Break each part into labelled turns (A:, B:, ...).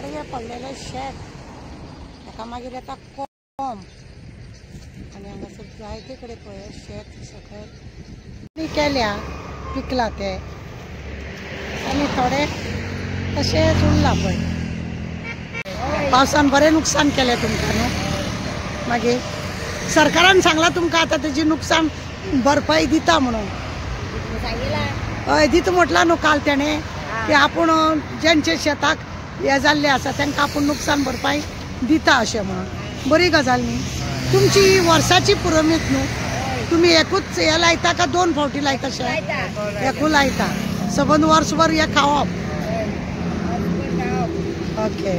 A: आडवे पडलेले शेत ताका मागीर येता कोंब आनी हांगासर जायते कडेन पळय शेत सकयल केल्या पिकला ते आनी थोडे तशेंच उरला पळय। पावसान बरें नुकसान केलें तुमकां न्हू। मागीर सरकारान सांगलां तुमकां आतां तेजी नुकसान भरपाई दिता म्हणून। हय दिता म्हटलां न्हू काल तेणें की आपूण ज्यांचे शेताक हे जाल्ले आसा तांकां आपूण नुकसान भरपाई दिता अशें म्हणून। बरी गजाल न्ही। तुमची ही वर्साची पुरोमेत न्हू। तुमी एकूच हे लायता का दोन फावटी लायता शेत? एकू लायता सबंद वर्सभर हे खावप। ओके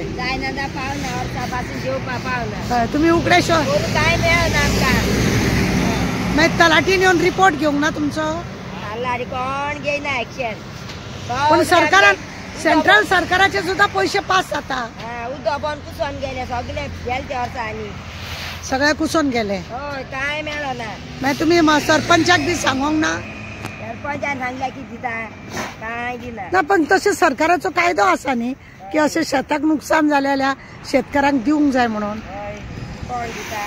A: तुमी उकडे मागीर तलाटीन येवन रिपोर्ट घेवंक ना तुमचो?
B: कोण घेयना एक्शन।
A: पण सरकारान सेंट्रल सरकाराचे सुद्धा पैसे पास जाता।
B: उदक बंद कुसोन गेले सगळे गेले ते वर्सांनी
A: सगळे कुसोन गेले।
B: हय काय मेळो ना।
A: मागीर तुमी सरपंचाक बी सांगोंक ना?
B: सरपंचान सांगला की दिता काय दिना
A: ना। पण तसे सरकाराचो कायदो आसा न्ही की अशें शेताक नुकसान जाल्या शेतकारांक दिवंक जाय म्हणून।
B: कोण दिता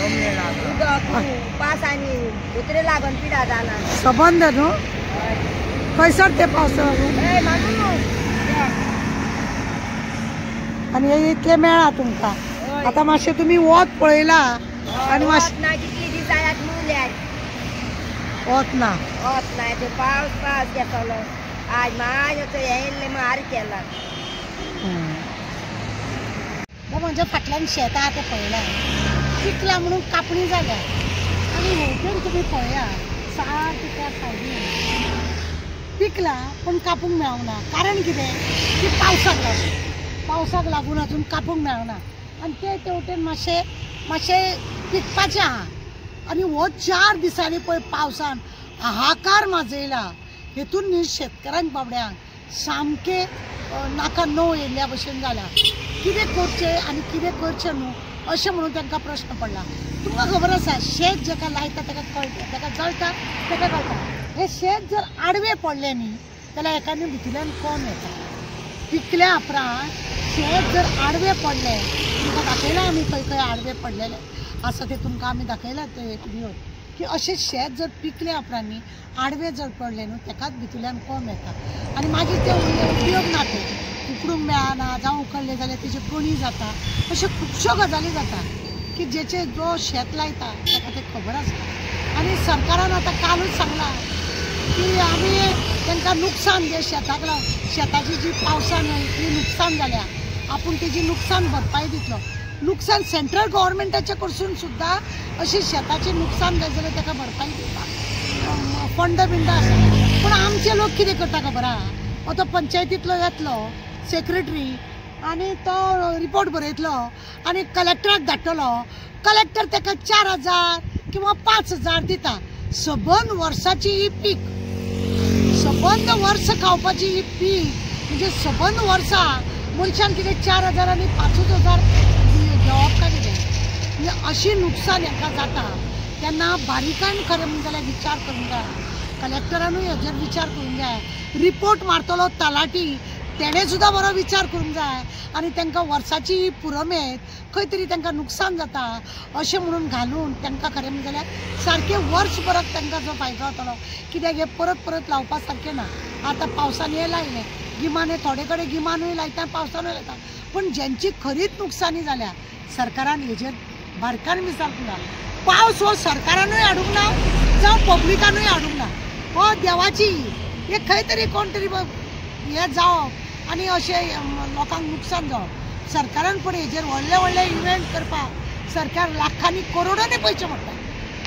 B: उदक पावसांनी उतरे लागून पिडा जाना
A: सबंद न्हू। खंयसर ते पावस आनी हे इतले मेळा तुमकां। आतां मातशें तुमी वत पळयला आनी
B: मातशें कितली दीस जाल्यात मुल्यात
A: वत ना
B: ते पावस घेतलो आज माझ्या येयल्ले मार केला।
A: म्हणजे फाटल्यान शेत आहा ते पळयला पिकला म्हणून कापणी जाल्या आनी हेवटेन तुमी पळया सारकी त्या सायडीन पिकला पण कापूंक मेळोंक ना। कारण कितें की पावसाक लागून अजून कापूंक मेळना आनी ते तेवटेन मातशें पिकपाचें आहा। आनी हो 4 दिसांनी पळय पावसान हाहाकार माजयला हेतून न्ही शेतकारांक बाबड्यांक सामके नाका णव येयल्ल्या भशेन जाल्या। कितें करचें आनी कितें करचें न्हू अशें म्हणून तांकां प्रश्न पडला। तुमकां खबर आसा शेत जेका लायता ताका कळटा ताका जळटा ताका कळटा। हे शेत जर आडवे पडले न्ही जाल्यार एकाने भितरल्यान कोंब येता। पिकल्या उपरांत शेत जर आडवे पडले तुमकां दाखयला आमी खंय खंय आडवे पडलेले आसा ते तुमकां आमी दाखयला ते व्हिडिओ की अशें शेत जर पिकल्या उपरांत न्ही आडवे जर पडले न्हू ताकाच भितरल्यान कोंब येता आनी मागीर ते उपयोग ना ते उकडूंक मेळना जावं उकडले जाल्यार तेजी कणी जाता। अश्यो खुबश्यो गजाली जाता की जेचे जो शेत लायता ताका ते खबर आसता। आनी सरकारान आतां कालूच सांगलां की आमी तांकां नुकसान जे शेताक शेताची जी पावसान इतली नुकसान जाल्या आपूण तेजी नुकसान भरपाई दितलो। नुकसान सेंट्रल गव्हर्मेंटाचे कडसून सुद्दां अशी शेताची नुकसान जाय जाल्यार ताका भरपाई दिता फंड बिंड आसा। पूण आमचे लोक कितें करता खबर आहा तो पंचायतींतलो येतलो सेक्रेटरी आनी तो रिपोर्ट बरयतलो आनी कलेक्टराक धाडटलो। कलेक्टर ताका 4000 किंवा 5000 दिता। सबंद वर्साची ही पीक सबंद वर्स खावपाची ही पीक म्हणजे सबंद वर्सा मनशान कितें 4000 आनी 5000 घेवप काय कितें म्हणजे अशी नुकसान हांकां जाता तेन्ना बारीकायेन खरें म्हणून जाल्यार विचार करूंक जाय। कलेक्टरानूय हेजेर विचार करूंक जाय। रिपोर्ट मारतलो तलाटी तेणें सुद्दां बरो विचार करूंक जाय आनी तांकां वर्साची पुरोमेत खंय तरी तांकां नुकसान जाता अशें म्हणून घालून तांकां खरें म्हणून जाल्यार सारकें वर्सभराक तांकां जो फायदो जातलो कित्याक हे परत लावपा सारकें ना। आतां पावसान हे लायलें गिमाने थोडे कडेन गिमानूय लायता पावसानूय लायता पूण ज्यांची खरीच नुकसानी जाल्या सरकारान हेजेर बारकान विचारूंक ना। पावस हो सरकारानूय हाडूंक ना जावं पब्लिकानूय हाडूंक ना। हो देवाची हे खंय तरी कोण तरी हे जावप आनी अशें लोकांक नुकसान जावप। सरकारान पूण हेजेर व्हडले इव्हेंट करपाक सरकार लाखांनी करोडांनी पयशे मारता।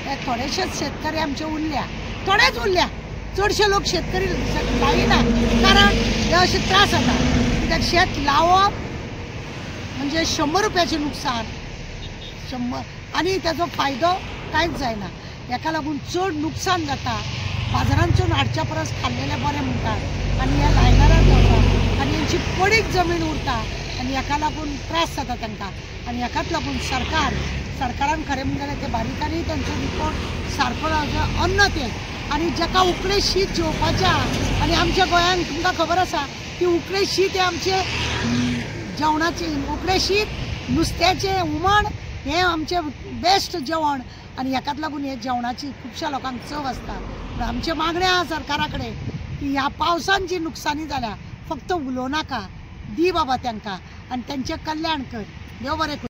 A: हे थोडेशेच शेतकरी आमचे उरल्या थोडेच उरल्या चडशे लोक शेतकरी लायना कारण हे अशे त्रास जाता कित्याक शेत लावप म्हणजे 100 रुपयाचें नुकसान 100 आनी तेजो फायदो कांयच जायना। हेका लागून चड नुकसान जाता। बाजारांतसून हाडच्या परस खाल्लेलें बरें म्हणटात आनी हे लायनाराक जाता आनी हेंची पडीक जमीन उरता आनी हेका लागून त्रास जाता तांकां आनी हेकाच लागून सरकारान खरें म्हणलें ते बारीकांनी तांचो रिपोर्ट सारको अन्न तेल आनी जाका उकडें शीत जेवपाचें आहा आनी आमच्या गोंयांत तुमकां खबर आसा की उकडें शीत हें आमचें जेवणाचें उकडें शीत नुस्त्याचें हुमण हें आमचें बेस्ट जेवण आनी हेकाच लागून हे जेवणाची खुबश्या लोकांक चव आसता। आमचें मागणें आहा सरकारा कडेन की ह्या पावसान जी नुकसानी जाल्या फक्त उलोवं नाका दी बाबा तांकां आनी तेंचें कल्याण कर। देव बरें करूं।